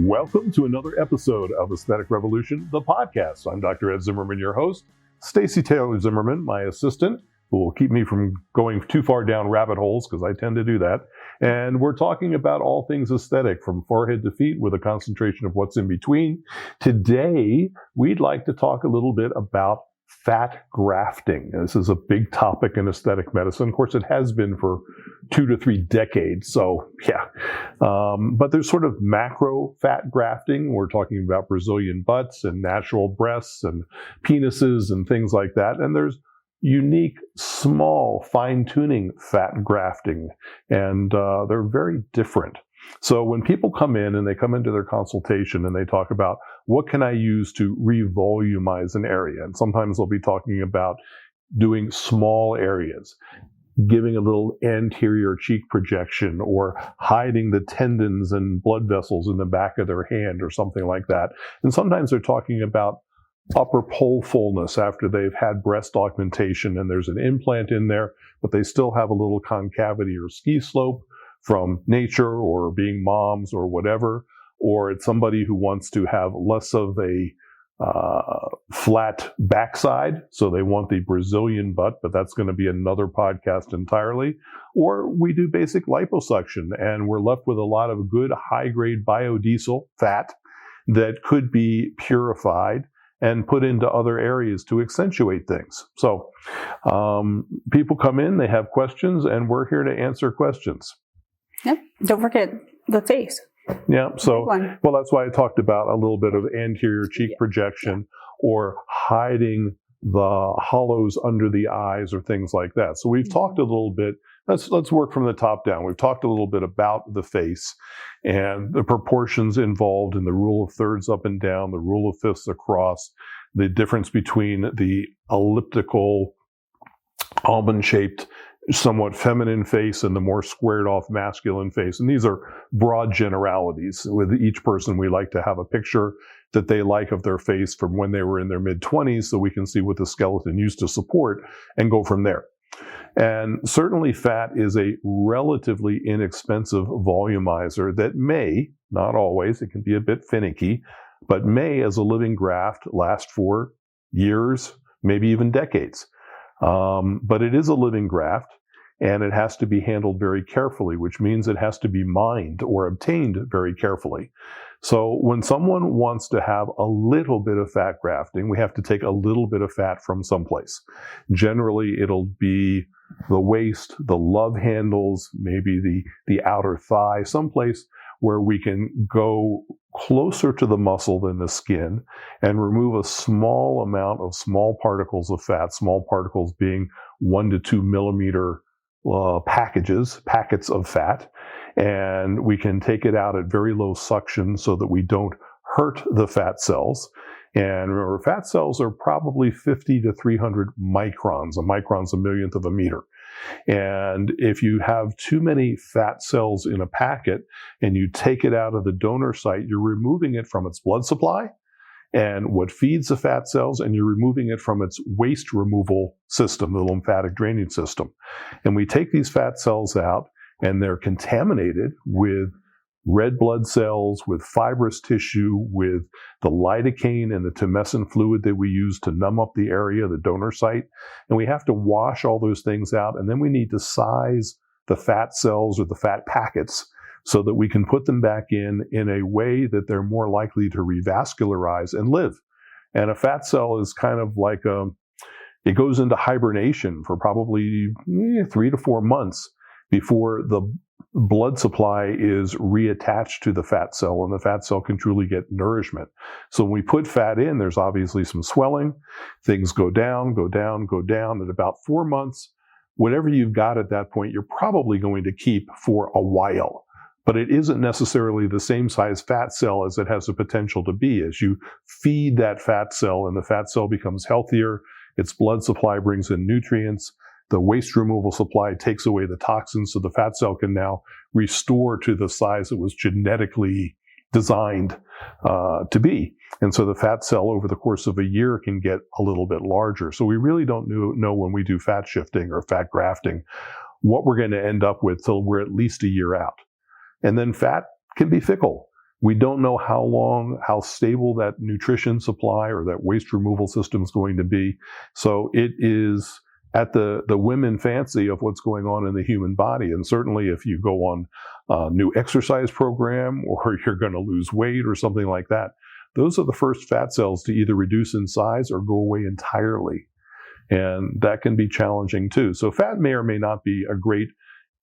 Welcome to another episode of Aesthetic Revolution, the podcast. I'm Dr. Ed Zimmerman, your host. Staci Zimmerman, my assistant, who will keep me from going too far down rabbit holes because I tend to do that. And we're talking about all things aesthetic from forehead to feet with a concentration of what's in between. Today, we'd like to talk a little bit about fat grafting. This is a big topic in aesthetic medicine. Of course, it has been for 2 to 3 decades. So, yeah. But there's sort of macro fat grafting. We're talking about Brazilian butts and natural breasts and penises and things like that. And there's unique, small, fine-tuning fat grafting. And they're very different. So when people come in and they come into their consultation and they talk about what can I use to revolumize an area, and sometimes they'll be talking about doing small areas, giving a little anterior cheek projection or hiding the tendons and blood vessels in the back of their hand or something like that. And sometimes they're talking about upper pole fullness after they've had breast augmentation and there's an implant in there, but they still have a little concavity or ski slope from nature or being moms or whatever, or it's somebody who wants to have less of a flat backside, so they want the Brazilian butt, but that's going to be another podcast entirely. Or we do basic liposuction, and we're left with a lot of good high-grade biodiesel fat that could be purified and put into other areas to accentuate things. So people come in, they have questions, and we're here to answer questions. Yep. Don't forget the face. Yeah. So, well, that's why I talked about a little bit of anterior cheek projection or hiding the hollows under the eyes or things like that. So we've talked a little bit. Let's work from the top down. We've talked a little bit about the face and the proportions involved in the rule of thirds up and down, the rule of fifths across, the difference between the elliptical, almond-shaped, somewhat feminine face and the more squared off masculine face. And these are broad generalities. With each person, we like to have a picture that they like of their face from when they were in their mid-20s so we can see what the skeleton used to support and go from there. And certainly fat is a relatively inexpensive volumizer that may, not always, it can be a bit finicky, but may as a living graft last for years, maybe even decades. But it is a living graft, and it has to be handled very carefully, which means it has to be mined or obtained very carefully. So when someone wants to have a little bit of fat grafting, we have to take a little bit of fat from someplace. Generally, it'll be the waist, the love handles, maybe the outer thigh, someplace where we can go closer to the muscle than the skin and remove a small amount of small particles of fat, small particles being 1 to 2 millimeter packets of fat. And we can take it out at very low suction so that we don't hurt the fat cells. And remember, fat cells are probably 50 to 300 microns. A micron's a millionth of a meter. And if you have too many fat cells in a packet and you take it out of the donor site, you're removing it from its blood supply and what feeds the fat cells, and you're removing it from its waste removal system, the lymphatic drainage system. And we take these fat cells out and they're contaminated with red blood cells, with fibrous tissue, with the lidocaine and the tumescent fluid that we use to numb up the area, the donor site. And we have to wash all those things out. And then we need to size the fat cells or the fat packets so that we can put them back in a way that they're more likely to revascularize and live. And a fat cell is kind of like it goes into hibernation for probably 3 to 4 months before the blood supply is reattached to the fat cell and the fat cell can truly get nourishment. So when we put fat in, there's obviously some swelling. Things go down, go down, go down. At about 4 months, whatever you've got at that point, you're probably going to keep for a while. But it isn't necessarily the same size fat cell as it has the potential to be. As you feed that fat cell and the fat cell becomes healthier, its blood supply brings in nutrients, the waste removal supply takes away the toxins, so the fat cell can now restore to the size it was genetically designed to be. And so the fat cell over the course of a year can get a little bit larger. So we really don't know when we do fat shifting or fat grafting what we're going to end up with till we're at least a year out. And then fat can be fickle. We don't know how stable that nutrition supply or that waste removal system is going to be. So it is at the women fancy of what's going on in the human body. And certainly if you go on a new exercise program or you're going to lose weight or something like that, those are the first fat cells to either reduce in size or go away entirely. And that can be challenging too. So fat may or may not be a great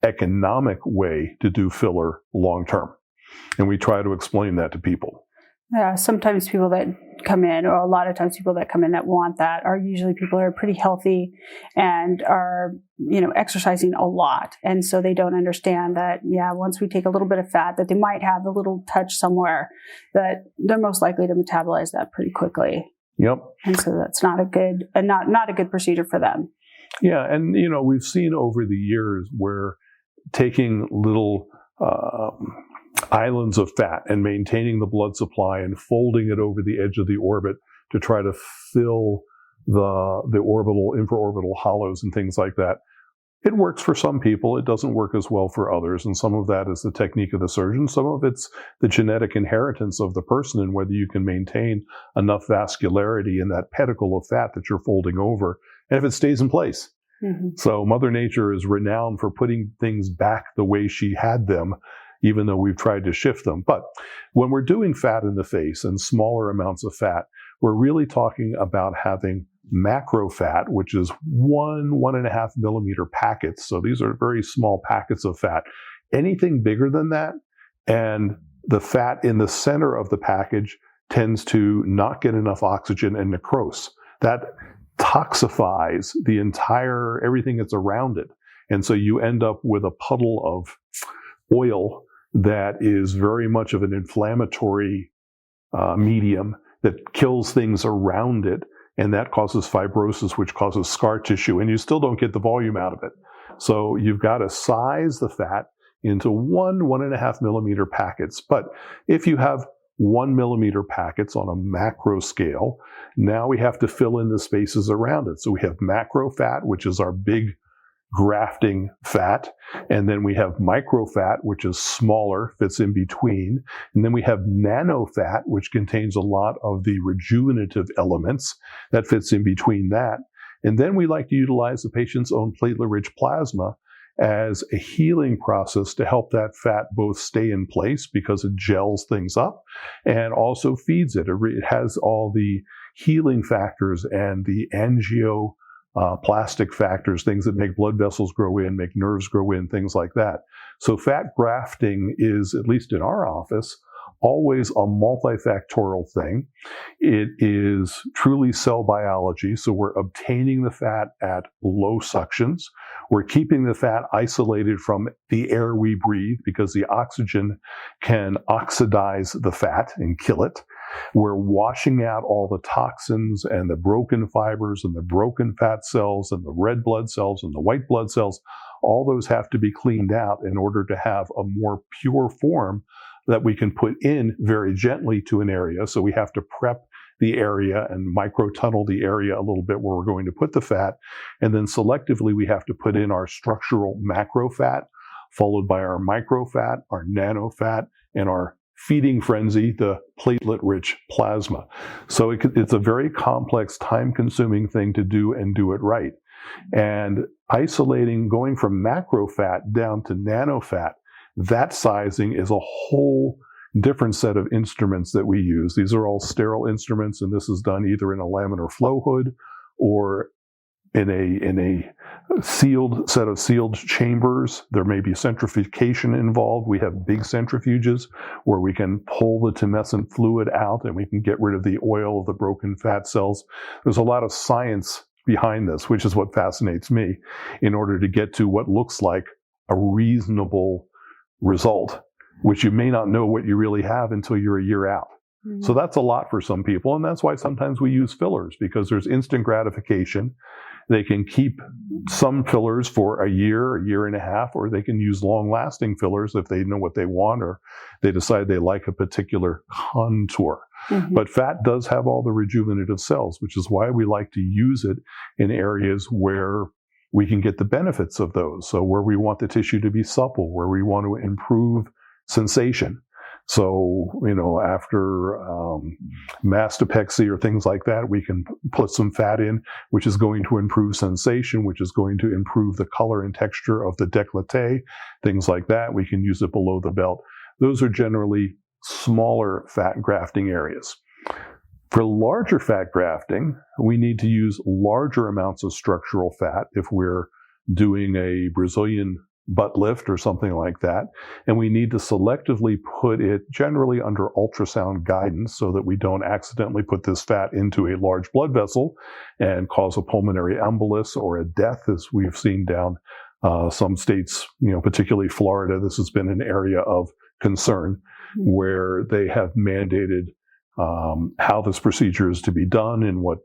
economic way to do filler long term. And we try to explain that to people. Yeah, sometimes people that come in, or a lot of times people that come in that want that, are usually people who are pretty healthy and are, exercising a lot. And so they don't understand that, once we take a little bit of fat, that they might have a little touch somewhere, that they're most likely to metabolize that pretty quickly. Yep. And so that's not a good procedure for them. Yeah. And, we've seen over the years where taking little islands of fat and maintaining the blood supply and folding it over the edge of the orbit to try to fill the orbital, infraorbital hollows and things like that. It works for some people. It doesn't work as well for others. And some of that is the technique of the surgeon. Some of it's the genetic inheritance of the person and whether you can maintain enough vascularity in that pedicle of fat that you're folding over, and if it stays in place. Mm-hmm. So Mother Nature is renowned for putting things back the way she had them, even though we've tried to shift them. But when we're doing fat in the face and smaller amounts of fat, we're really talking about having macro fat, which is 1.5 millimeter packets. So these are very small packets of fat. Anything bigger than that, and the fat in the center of the package tends to not get enough oxygen and necrose. That toxifies everything that's around it. And so you end up with a puddle of oil that is very much of an inflammatory medium that kills things around it, and that causes fibrosis, which causes scar tissue, and you still don't get the volume out of it. So you've got to size the fat into 1.5 millimeter packets. But if you have 1 millimeter packets on a macro scale, now we have to fill in the spaces around it. So we have macro fat, which is our big grafting fat, and then we have micro fat, which is smaller, fits in between, and then we have nano fat, which contains a lot of the rejuvenative elements that fits in between that. And then we like to utilize the patient's own platelet-rich plasma as a healing process to help that fat both stay in place because it gels things up and also feeds it. It has all the healing factors and the plastic factors, things that make blood vessels grow in, make nerves grow in, things like that. So fat grafting is, at least in our office, always a multifactorial thing. It is truly cell biology. So we're obtaining the fat at low suctions. We're keeping the fat isolated from the air we breathe because the oxygen can oxidize the fat and kill it. We're washing out all the toxins and the broken fibers and the broken fat cells and the red blood cells and the white blood cells. All those have to be cleaned out in order to have a more pure form that we can put in very gently to an area. So we have to prep the area and microtunnel the area a little bit where we're going to put the fat. And then selectively, we have to put in our structural macro fat, followed by our micro fat, our nano fat, and our feeding frenzy, the platelet-rich plasma. So it's a very complex, time-consuming thing to do and do it right. And isolating, going from macro fat down to nano fat, that sizing is a whole different set of instruments that we use. These are all sterile instruments, and this is done either in a laminar flow hood or in a set of sealed chambers. There may be centrifugation involved. We have big centrifuges where we can pull the tumescent fluid out and we can get rid of the oil of the broken fat cells. There's a lot of science behind this, which is what fascinates me, in order to get to what looks like a reasonable result, which you may not know what you really have until you're a year out. Mm-hmm. So that's a lot for some people, and that's why sometimes we use fillers, because there's instant gratification. They can keep some fillers for a year and a half, or they can use long-lasting fillers if they know what they want or they decide they like a particular contour. Mm-hmm. But fat does have all the rejuvenative cells, which is why we like to use it in areas where we can get the benefits of those. So where we want the tissue to be supple, where we want to improve sensation. So, after mastopexy or things like that, we can put some fat in, which is going to improve sensation, which is going to improve the color and texture of the décolleté, things like that. We can use it below the belt. Those are generally smaller fat grafting areas. For larger fat grafting, we need to use larger amounts of structural fat if we're doing a Brazilian butt lift or something like that. And we need to selectively put it generally under ultrasound guidance so that we don't accidentally put this fat into a large blood vessel and cause a pulmonary embolus or a death, as we've seen down some states, particularly Florida. This has been an area of concern where they have mandated how this procedure is to be done, and what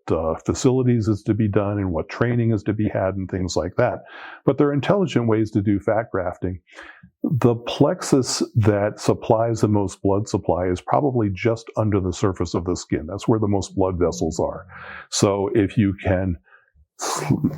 facilities is to be done, and what training is to be had, and things like that. But there are intelligent ways to do fat grafting. The plexus that supplies the most blood supply is probably just under the surface of the skin. That's where the most blood vessels are. So if you can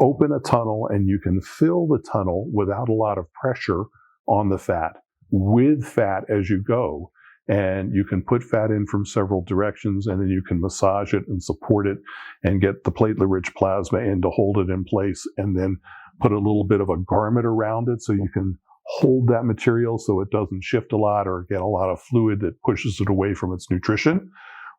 open a tunnel and you can fill the tunnel without a lot of pressure on the fat, with fat as you go, and you can put fat in from several directions, and then you can massage it and support it and get the platelet-rich plasma in to hold it in place, and then put a little bit of a garment around it so you can hold that material so it doesn't shift a lot or get a lot of fluid that pushes it away from its nutrition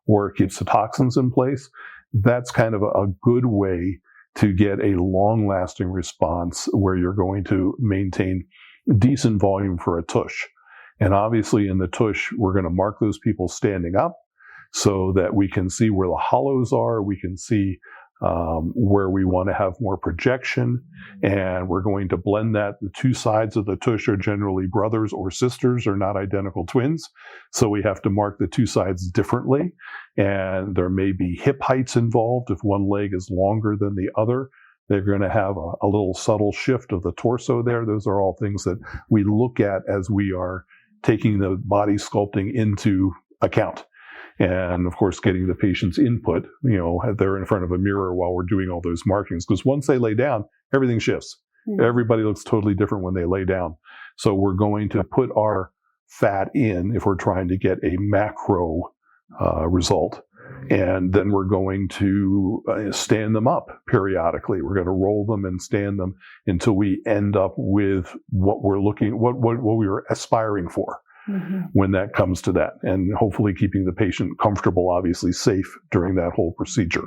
or keeps the toxins in place. That's kind of a good way to get a long-lasting response where you're going to maintain decent volume for a tush. And obviously in the tush, we're going to mark those people standing up so that we can see where the hollows are. We can see where we want to have more projection. And we're going to blend that. The two sides of the tush are generally brothers or sisters, or not identical twins. So we have to mark the two sides differently. And there may be hip heights involved. If one leg is longer than the other, they're going to have a little subtle shift of the torso there. Those are all things that we look at as we are taking the body sculpting into account. And of course, getting the patient's input, they're in front of a mirror while we're doing all those markings. Because once they lay down, everything shifts. Mm-hmm. Everybody looks totally different when they lay down. So we're going to put our fat in if we're trying to get a macro result. And then we're going to stand them up periodically. We're going to roll them and stand them until we end up with what we were aspiring for. Mm-hmm. When that comes to that, and hopefully keeping the patient comfortable, obviously safe during that whole procedure.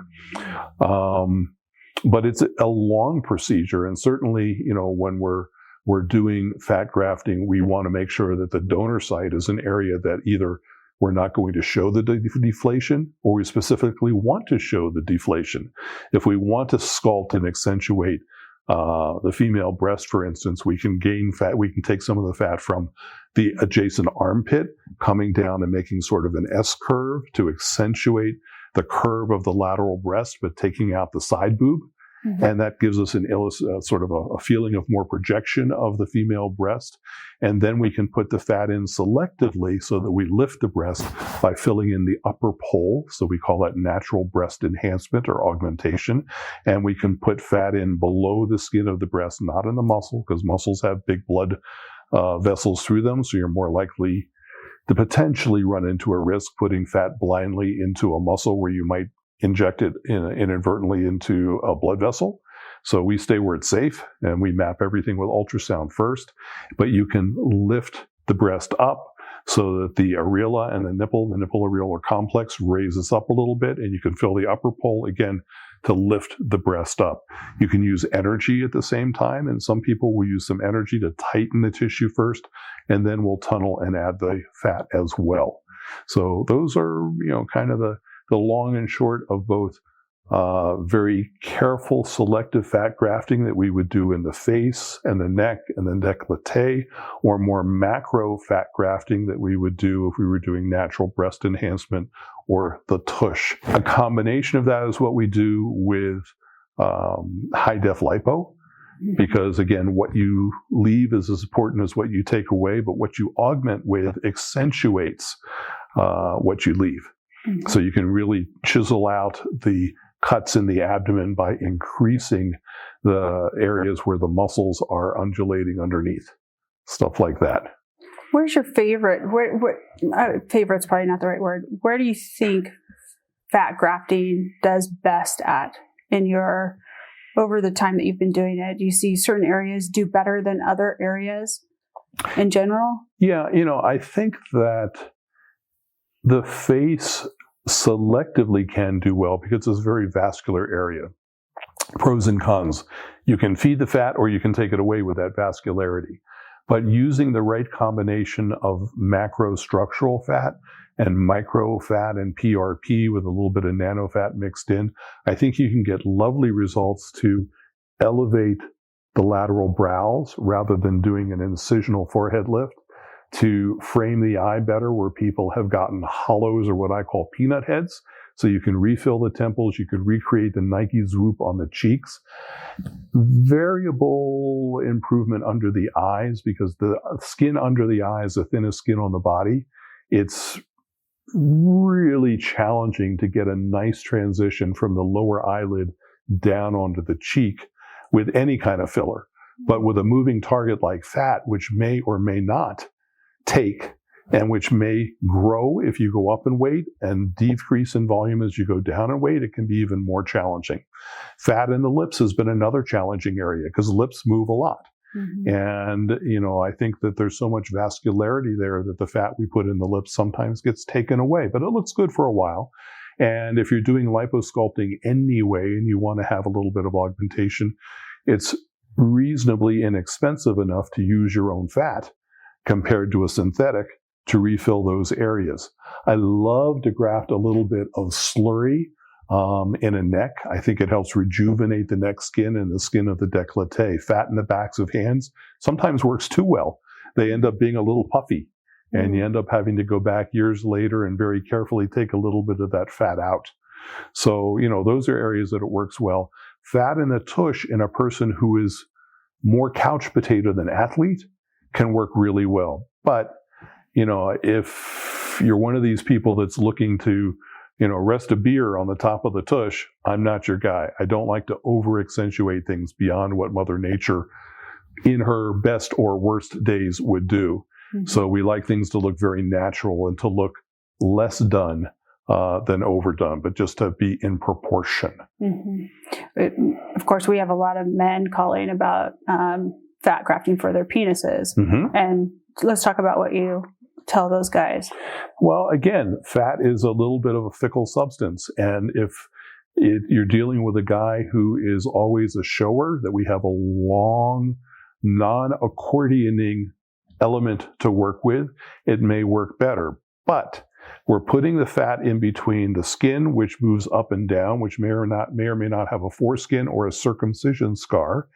But it's a long procedure, and certainly, when we're doing fat grafting, we want to make sure that the donor site is an area that either we're not going to show the deflation, or we specifically want to show the deflation. If we want to sculpt and accentuate the female breast, for instance, we can gain fat. We can take some of the fat from the adjacent armpit, coming down and making sort of an S curve to accentuate the curve of the lateral breast, but taking out the side boob. Mm-hmm. And that gives us sort of a feeling of more projection of the female breast. And then we can put the fat in selectively so that we lift the breast by filling in the upper pole. So we call that natural breast enhancement or augmentation. And we can put fat in below the skin of the breast, not in the muscle, because muscles have big blood vessels through them. So you're more likely to potentially run into a risk putting fat blindly into a muscle where you might inject it inadvertently into a blood vessel. So we stay where it's safe, and we map everything with ultrasound first. But you can lift the breast up so that the areola and the nipple areolar complex raises up a little bit, and you can fill the upper pole again to lift the breast up. You can use energy at the same time, and some people will use some energy to tighten the tissue first, and then we'll tunnel and add the fat as well. So those are, kind of the long and short of both very careful selective fat grafting that we would do in the face and the neck and the décolleté, or more macro fat grafting that we would do if we were doing natural breast enhancement or the tush. A combination of that is what we do with high-def lipo, because again, what you leave is as important as what you take away, but what you augment with accentuates what you leave. Mm-hmm. So you can really chisel out the cuts in the abdomen by increasing the areas where the muscles are undulating underneath. Stuff like that. Where's your favorite? Favorite's probably not the right word. Where do you think fat grafting does best at over the time that you've been doing it? Do you see certain areas do better than other areas in general? Yeah, I think that the face selectively can do well because it's a very vascular area. Pros and cons. You can feed the fat or you can take it away with that vascularity. But using the right combination of macrostructural fat and micro fat and PRP with a little bit of nano fat mixed in, I think you can get lovely results to elevate the lateral brows rather than doing an incisional forehead lift, to frame the eye better where people have gotten hollows or what I call peanut heads. So you can refill the temples, you could recreate the Nike swoop on the cheeks. Variable improvement under the eyes, because the skin under the eye is the thinnest skin on the body. It's really challenging to get a nice transition from the lower eyelid down onto the cheek with any kind of filler. But with a moving target like fat, which may or may not take, and which may grow if you go up in weight and decrease in volume as you go down in weight, it can be even more challenging. Fat in the lips has been another challenging area because lips move a lot. Mm-hmm. And, I think that there's so much vascularity there that the fat we put in the lips sometimes gets taken away, but it looks good for a while. And if you're doing liposculpting anyway and you want to have a little bit of augmentation, it's reasonably inexpensive enough to use your own fat compared to a synthetic to refill those areas. I love to graft a little bit of slurry in a neck. I think it helps rejuvenate the neck skin and the skin of the décolleté. Fat in the backs of hands sometimes works too well. They end up being a little puffy, and you end up having to go back years later and very carefully take a little bit of that fat out. So, those are areas that it works well. Fat in the tush in a person who is more couch potato than athlete can work really well. But if you're one of these people that's looking to, rest a beer on the top of the tush, I'm not your guy. I don't like to over accentuate things beyond what Mother Nature in her best or worst days would do. Mm-hmm. So we like things to look very natural and to look less done than overdone, but just to be in proportion. Mm-hmm. Of course, we have a lot of men calling about fat grafting for their penises. Mm-hmm. And let's talk about what you tell those guys. Well, again, fat is a little bit of a fickle substance. And if you're dealing with a guy who is always a shower, that we have a long, non-accordioning element to work with, it may work better. But we're putting the fat in between the skin, which moves up and down, which may or may not have a foreskin or a circumcision scar.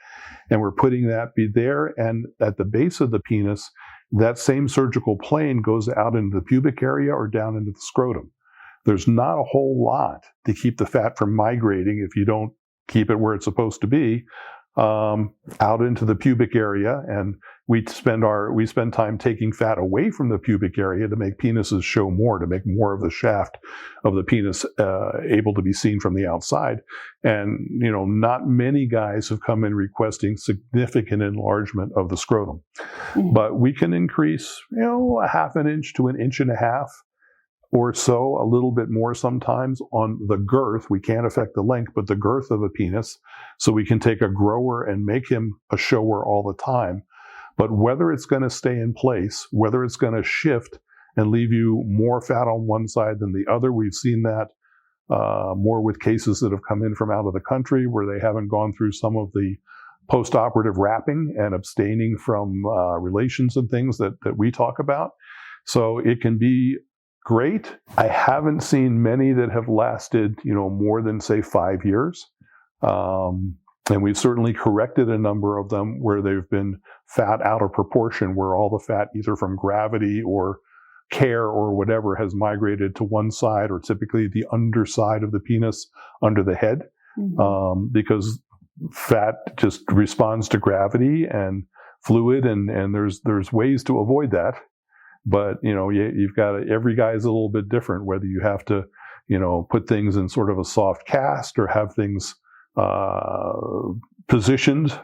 And we're putting that be there. And at the base of the penis, that same surgical plane goes out into the pubic area or down into the scrotum. There's not a whole lot to keep the fat from migrating if you don't keep it where it's supposed to be, out into the pubic area. And we spend time taking fat away from the pubic area to make penises show more, to make more of the shaft of the penis able to be seen from the outside. And, not many guys have come in requesting significant enlargement of the scrotum. Mm-hmm. But we can increase, a half an inch to an inch and a half or so, a little bit more sometimes on the girth. We can't affect the length, but the girth of a penis. So we can take a grower and make him a shower all the time. But whether it's going to stay in place, whether it's going to shift and leave you more fat on one side than the other, we've seen that more with cases that have come in from out of the country where they haven't gone through some of the post-operative wrapping and abstaining from relations and things that we talk about. So it can be great. I haven't seen many that have lasted, more than, say, 5 years. And we've certainly corrected a number of them where they've been fat out of proportion, where all the fat, either from gravity or care or whatever, has migrated to one side, or typically the underside of the penis under the head, mm-hmm. Because fat just responds to gravity and fluid, and there's ways to avoid that. But, you've got every guy is a little bit different, whether you have to, put things in sort of a soft cast or have things positioned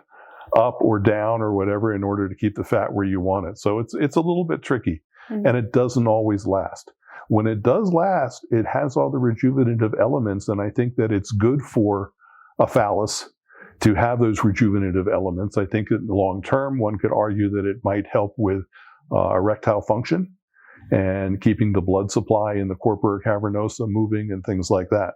up or down or whatever in order to keep the fat where you want it. So it's a little bit tricky, and it doesn't always last. When it does last, it has all the rejuvenative elements, and I think that it's good for a phallus to have those rejuvenative elements. I think in the long term, one could argue that it might help with erectile function and keeping the blood supply in the corpora cavernosa moving and things like that.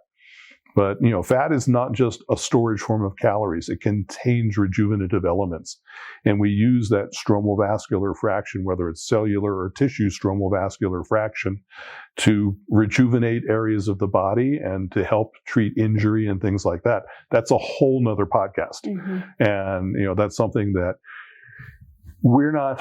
But, fat is not just a storage form of calories. It contains rejuvenative elements. And we use that stromal vascular fraction, whether it's cellular or tissue stromal vascular fraction, to rejuvenate areas of the body and to help treat injury and things like that. That's a whole nother podcast. And, that's something that we're not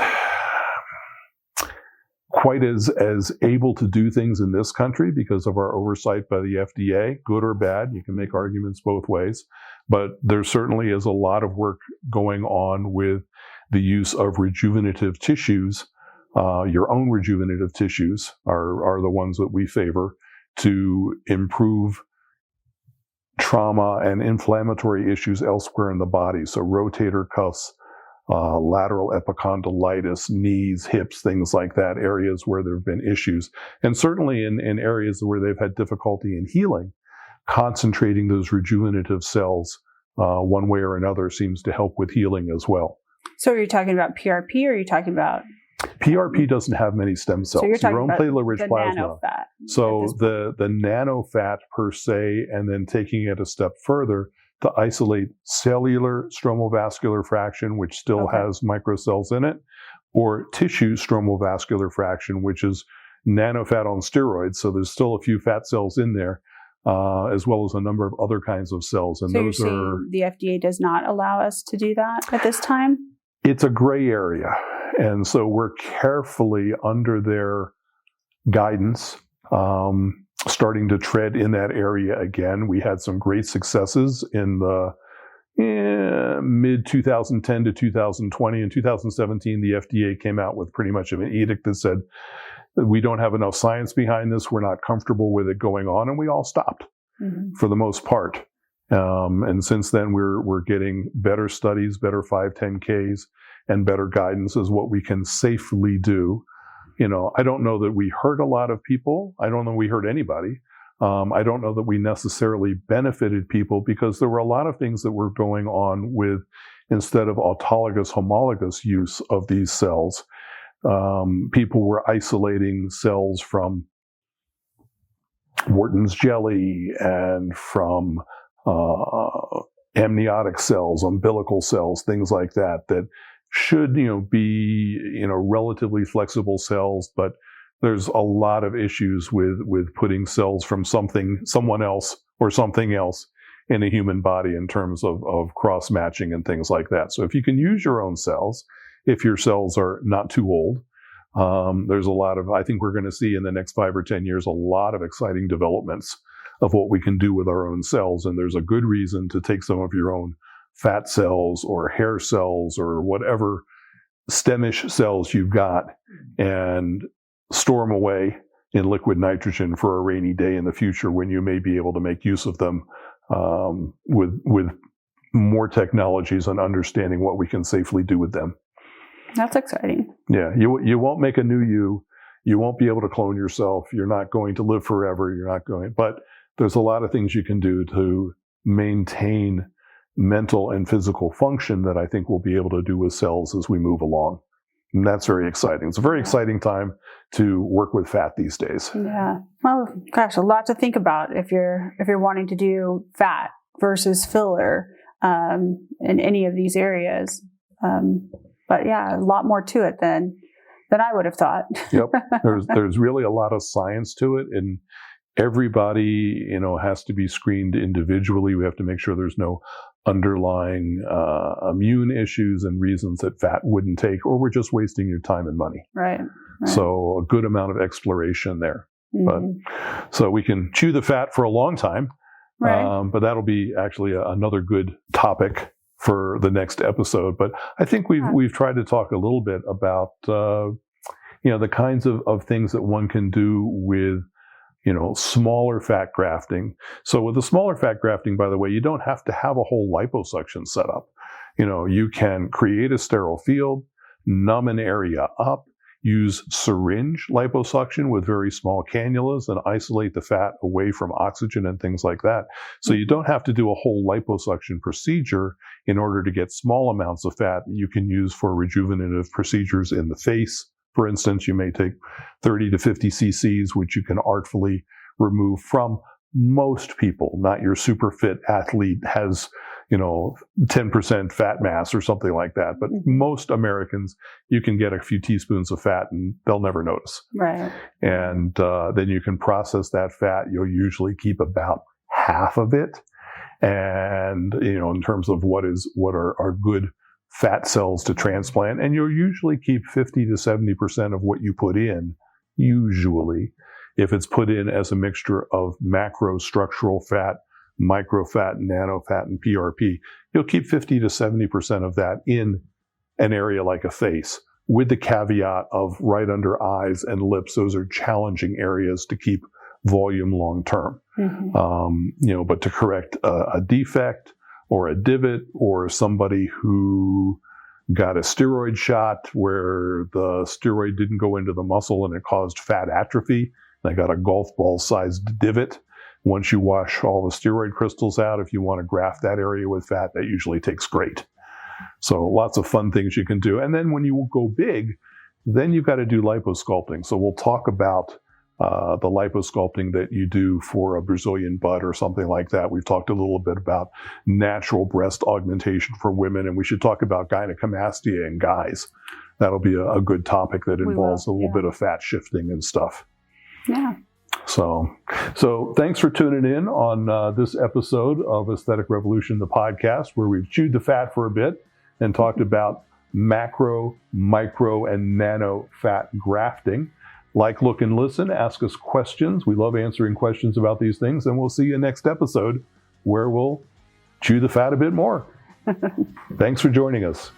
quite as able to do things in this country because of our oversight by the FDA, good or bad. You can make arguments both ways. But there certainly is a lot of work going on with the use of rejuvenative tissues. Your own rejuvenative tissues are the ones that we favor to improve trauma and inflammatory issues elsewhere in the body. So rotator cuffs, lateral epicondylitis, knees, hips, things like that, areas where there have been issues. And certainly in areas where they've had difficulty in healing, concentrating those rejuvenative cells one way or another seems to help with healing as well. So are you talking about PRP or are you talking about? PRP doesn't have many stem cells. So you're talking your own about platelet-rich the plasma. nanofat. So the nanofat per se, and then taking it a step further, to isolate cellular stromal vascular fraction, which still has microcells in it, or tissue stromal vascular fraction, which is nanofat on steroids. So there's still a few fat cells in there, as well as a number of other kinds of cells. And so those you're are. saying the FDA does not allow us to do that at this time? It's a gray area. And so we're carefully under their guidance, starting to tread in that area again. We had some great successes in the mid 2010 to 2020. In 2017, the FDA came out with pretty much of an edict that said, we don't have enough science behind this. We're not comfortable with it going on. And we all stopped for the most part. And since then, we're getting better studies, better 510Ks, and better guidance as what we can safely do. I don't know that we hurt a lot of people. I don't know we hurt anybody. I don't know that we necessarily benefited people because there were a lot of things that were going on with, instead of autologous, homologous use of these cells, people were isolating cells from Wharton's jelly and from amniotic cells, umbilical cells, things like that, that should, be, relatively flexible cells, but there's a lot of issues with putting cells from someone else or something else in a human body in terms of cross-matching and things like that. So if you can use your own cells, if your cells are not too old, there's a lot of, I think we're going to see in the next 5 or 10 years, a lot of exciting developments of what we can do with our own cells. And there's a good reason to take some of your own fat cells or hair cells or whatever stemish cells you've got and store them away in liquid nitrogen for a rainy day in the future when you may be able to make use of them with more technologies and understanding what we can safely do with them. That's exciting. Yeah, you won't make a new you. You won't be able to clone yourself. You're not going to live forever. But there's a lot of things you can do to maintain mental and physical function that I think we'll be able to do with cells as we move along. And that's very exciting. It's a very exciting time to work with fat these days. Yeah. Well, gosh, a lot to think about if you're wanting to do fat versus filler in any of these areas. But yeah, a lot more to it than I would have thought. Yep. There's really a lot of science to it, and everybody, has to be screened individually. We have to make sure there's no underlying immune issues and reasons that fat wouldn't take, or we're just wasting your time and money. Right. So a good amount of exploration there. But so we can chew the fat for a long time, but that'll be actually another good topic for the next episode. But I think we've tried to talk a little bit about the kinds of things that one can do with smaller fat grafting. So with the smaller fat grafting, by the way, you don't have to have a whole liposuction setup. You can create a sterile field, numb an area up, use syringe liposuction with very small cannulas and isolate the fat away from oxygen and things like that. So you don't have to do a whole liposuction procedure in order to get small amounts of fat that you can use for rejuvenative procedures in the face. For instance, you may take 30 to 50 cc's, which you can artfully remove from most people. Not your super fit athlete has 10% fat mass or something like that. But most Americans, you can get a few teaspoons of fat and they'll never notice. Right. And then you can process that fat. You'll usually keep about half of it. And, in terms of what are good fat cells to transplant. And you'll usually keep 50 to 70% of what you put in, usually, if it's put in as a mixture of macrostructural fat, microfat, nanofat, and PRP, you'll keep 50 to 70% of that in an area like a face, with the caveat of right under eyes and lips. Those are challenging areas to keep volume long term. But to correct a defect or a divot, or somebody who got a steroid shot where the steroid didn't go into the muscle and it caused fat atrophy, they got a golf ball sized divot. Once you wash all the steroid crystals out, if you want to graft that area with fat, that usually takes great. So lots of fun things you can do. And then when you go big, then you've got to do liposculpting. So we'll talk about the liposculpting that you do for a Brazilian butt or something like that. We've talked a little bit about natural breast augmentation for women, and we should talk about gynecomastia in guys. That'll be a good topic that involves a little bit of fat shifting and stuff. Yeah. So thanks for tuning in on this episode of Aesthetic Revolution, the podcast, where we've chewed the fat for a bit and talked about macro, micro, and nano fat grafting. Like, look, and listen. Ask us questions. We love answering questions about these things, and we'll see you next episode where we'll chew the fat a bit more. Thanks for joining us.